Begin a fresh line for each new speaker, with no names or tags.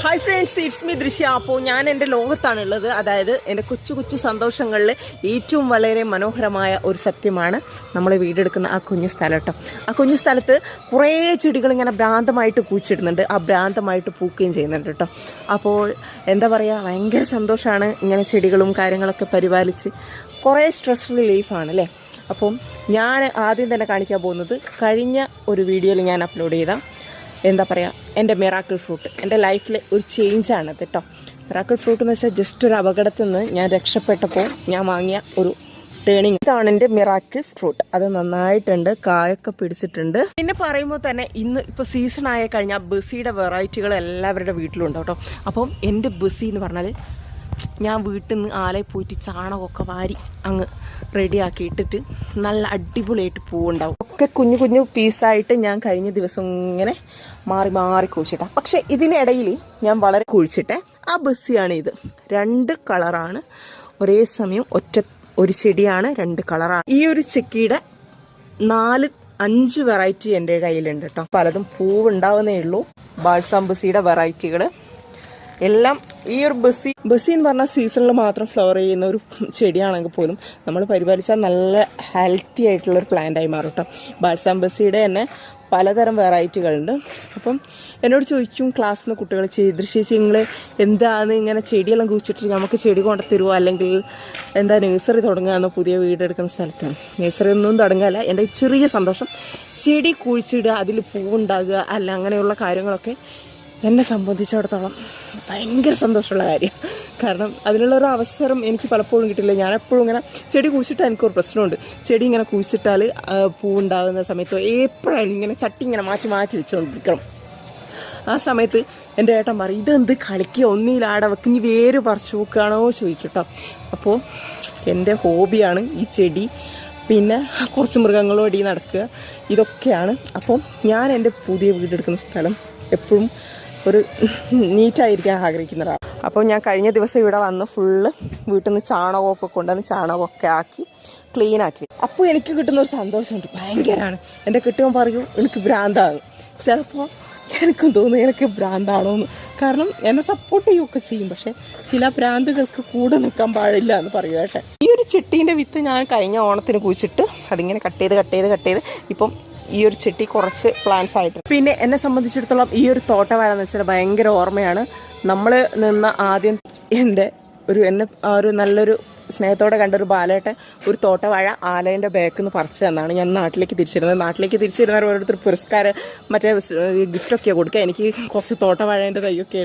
Hi friends, it's me ദൃശ്യ. അപ്പോൾ ഞാൻ എൻ്റെ ലോകത്താണുള്ളത്. അതായത് എൻ്റെ കൊച്ചു കൊച്ചു സന്തോഷങ്ങളിൽ ഏറ്റവും വളരെ മനോഹരമായ ഒരു സത്യമാണ് നമ്മൾ വീടെടുക്കുന്ന ആ കുഞ്ഞു സ്ഥലം കേട്ടോ. ആ കുഞ്ഞു സ്ഥലത്ത് കുറേ ചെടികൾ ഇങ്ങനെ ഭ്രാന്തമായിട്ട് പൂച്ചിടുന്നുണ്ട്, ആ ഭ്രാന്തമായിട്ട് പൂക്കുകയും ചെയ്യുന്നുണ്ട് കേട്ടോ. അപ്പോൾ എന്താ പറയുക, ഭയങ്കര സന്തോഷമാണ് ഇങ്ങനെ ചെടികളും കാര്യങ്ങളൊക്കെ പരിപാലിച്ച്. കുറേ സ്ട്രെസ് റിലീഫാണ് അല്ലേ. അപ്പം ഞാൻ ആദ്യം തന്നെ കാണിക്കാൻ പോകുന്നത് കഴിഞ്ഞ ഒരു വീഡിയോയിൽ ഞാൻ അപ്ലോഡ് ചെയ്ത എന്താ പറയുക, എൻ്റെ മിറാക്കിൾ ഫ്രൂട്ട്, എൻ്റെ ലൈഫിൽ ഒരു ചേഞ്ചാണത് കേട്ടോ. മിറാക്കിൾ ഫ്രൂട്ട് എന്ന് വെച്ചാൽ ജസ്റ്റ് ഒരു അപകടത്തിൽ നിന്ന് ഞാൻ രക്ഷപ്പെട്ടപ്പോൾ ഞാൻ വാങ്ങിയ ഒരു ടേണിങ്. ഇതാണ് എൻ്റെ മിറാക്കിൾ ഫ്രൂട്ട്. അത് നന്നായിട്ടുണ്ട്, കായൊക്കെ പിടിച്ചിട്ടുണ്ട്. പിന്നെ പറയുമ്പോൾ തന്നെ ഇന്ന് ഇപ്പോൾ സീസൺ ആയി കഴിഞ്ഞാൽ ബസിയുടെ വെറൈറ്റികൾ എല്ലാവരുടെ വീട്ടിലുണ്ട് കേട്ടോ. അപ്പം എൻ്റെ ബസി എന്ന് പറഞ്ഞാൽ ഞാൻ വീട്ടിൽ നിന്ന് ആലയിൽ പോയിട്ട് ചാണകമൊക്കെ വാരി അങ്ങ് റെഡിയാക്കി ഇട്ടിട്ട് നല്ല അടിപൊളിയായിട്ട് പൂവുണ്ടാവും. ഒക്കെ കുഞ്ഞു കുഞ്ഞു പീസായിട്ട് ഞാൻ കഴിഞ്ഞ ദിവസം ഇങ്ങനെ മാറി മാറി കുഴിച്ചിട്ടാണ്. പക്ഷേ ഇതിനിടയിൽ ഞാൻ വളരെ കുഴിച്ചിട്ടെ ആ ബസ്സിയാണ് ഇത്. 2 കളറാണ് ഒരേ സമയം, ഒരു ചെടിയാണ് 2 കളറാണ്. ഈ ഒരു ചെക്കിയുടെ 4-5 വെറൈറ്റി എൻ്റെ കയ്യിലുണ്ട് കേട്ടോ. പലതും പൂവുണ്ടാവുന്നേ ഉള്ളൂ. ബാൾസാം ബസിയുടെ വെറൈറ്റികൾ എല്ലാം. ഈ ഒരു ബസി എന്ന് പറഞ്ഞാൽ സീസണിൽ മാത്രം ഫ്ലവർ ചെയ്യുന്ന ഒരു ചെടിയാണെങ്കിൽ പോലും നമ്മൾ പരിപാലിച്ചാൽ നല്ല ഹെൽത്തി ആയിട്ടുള്ളൊരു പ്ലാന്റായി മാറും കേട്ടോ. ബാൾസാം ബസിയുടെ തന്നെ പലതരം വെറൈറ്റികളുണ്ട്. അപ്പം എന്നോട് ചോദിക്കും ക്ലാസ്സിൽ നിന്ന് കുട്ടികൾ, ദൃശ്യേച്ചി നിങ്ങൾ എന്താണ് ഇങ്ങനെ ചെടിയെല്ലാം കുഴിച്ചിട്ട് നമുക്ക് ചെടി കൊണ്ടു തരുമോ, അല്ലെങ്കിൽ എന്താ നഴ്സറി തുടങ്ങുകയെന്നോ പുതിയ വീടെടുക്കുന്ന സ്ഥലത്താണ്. നഴ്സറി ഒന്നും തുടങ്ങുകയല്ല, എൻ്റെ ചെറിയ സന്തോഷം ചെടി കുഴിച്ചിടുക, അതിൽ പൂവുണ്ടാകുക അല്ല, അങ്ങനെയുള്ള കാര്യങ്ങളൊക്കെ എന്നെ സംബന്ധിച്ചിടത്തോളം ഭയങ്കര സന്തോഷമുള്ള കാര്യം. കാരണം അതിനുള്ളൊരു അവസരം എനിക്ക് പലപ്പോഴും കിട്ടില്ല. ഞാനെപ്പോഴും ഇങ്ങനെ ചെടി കുഴിച്ചിട്ടാൽ എനിക്കൊരു പ്രശ്നമുണ്ട്. ചെടി ഇങ്ങനെ കുഴിച്ചിട്ടാൽ പൂവുണ്ടാകുന്ന സമയത്ത് എപ്പോഴാണ് ഇങ്ങനെ ചട്ടി ഇങ്ങനെ മാറ്റി മാറ്റി വെച്ചുകൊണ്ടിരിക്കണം. ആ സമയത്ത് എൻ്റെ ഏട്ടൻ പറയും, ഇതെന്ത് കളിക്കുക, ഒന്നിലാടെ വെക്ക്, ഇനി വേര് പറിച്ചു വെക്കുകയാണോ ചോദിക്കും കേട്ടോ. അപ്പോൾ എൻ്റെ ഹോബിയാണ് ഈ ചെടി, പിന്നെ കുറച്ച് മൃഗങ്ങളോടി നടക്കുക, ഇതൊക്കെയാണ്. അപ്പം ഞാൻ എൻ്റെ പുതിയ വീടെടുക്കുന്ന സ്ഥലം എപ്പോഴും ഒരു നീറ്റായിരിക്കാൻ ആഗ്രഹിക്കുന്നതാണ്. അപ്പോൾ ഞാൻ കഴിഞ്ഞ ദിവസം ഇവിടെ വന്ന് ഫുള്ള് വീട്ടിൽ നിന്ന് ചാണകമൊക്കെ കൊണ്ടുവന്ന് ചാണകമൊക്കെ ആക്കി ക്ലീനാക്കി. അപ്പോൾ എനിക്ക് കിട്ടുന്ന ഒരു സന്തോഷമുണ്ട്, ഭയങ്കരമാണ്. എൻ്റെ കിട്ടുമ്പോൾ പറയൂ എനിക്ക് ഭ്രാന്താണ്. ചിലപ്പോൾ എനിക്കും തോന്നുന്നു എനിക്ക് ഭ്രാന്താണോ എന്ന്. കാരണം എന്നെ സപ്പോർട്ട് ചെയ്യുകയൊക്കെ ചെയ്യും, പക്ഷേ ചില ഭ്രാന്തുകൾക്ക് കൂടെ നിൽക്കാൻ പാടില്ല എന്ന് പറയൂ കേട്ടെ. ഈ ഒരു ചെട്ടീൻ്റെ വിത്ത് ഞാൻ കഴിഞ്ഞ ഓണത്തിന് കുഴിച്ചിട്ട് അതിങ്ങനെ കട്ട് ചെയ്ത് ഇപ്പം ഈ ഒരു ചെട്ടി കുറച്ച് പ്ലാന്റ്സ് ആയിട്ട്. പിന്നെ എന്നെ സംബന്ധിച്ചിടത്തോളം ഈ ഒരു തോട്ടവാഴ എന്ന് വെച്ചാൽ ഭയങ്കര ഓർമ്മയാണ്. നമ്മൾ നിന്ന ആദ്യം എന്നെ ഒരു നല്ലൊരു സ്നേഹത്തോടെ കണ്ടൊരു ബാലേട്ടെ ഒരു തോട്ടവാഴ ആലേൻ്റെ ബാക്കിൽ നിന്ന് പറിച്ചു തന്നാണ് ഞാൻ നാട്ടിലേക്ക് തിരിച്ചിരുന്നത്. നാട്ടിലേക്ക് തിരിച്ചിരുന്നവർ ഓരോരുത്തർ പുരസ്കാരം മറ്റേ ഗിഫ്റ്റൊക്കെയാണ് കൊടുക്കുക. എനിക്ക് കുറച്ച് തോട്ടവാഴേൻ്റെ തൈയൊക്കെ ആയിരുന്നു.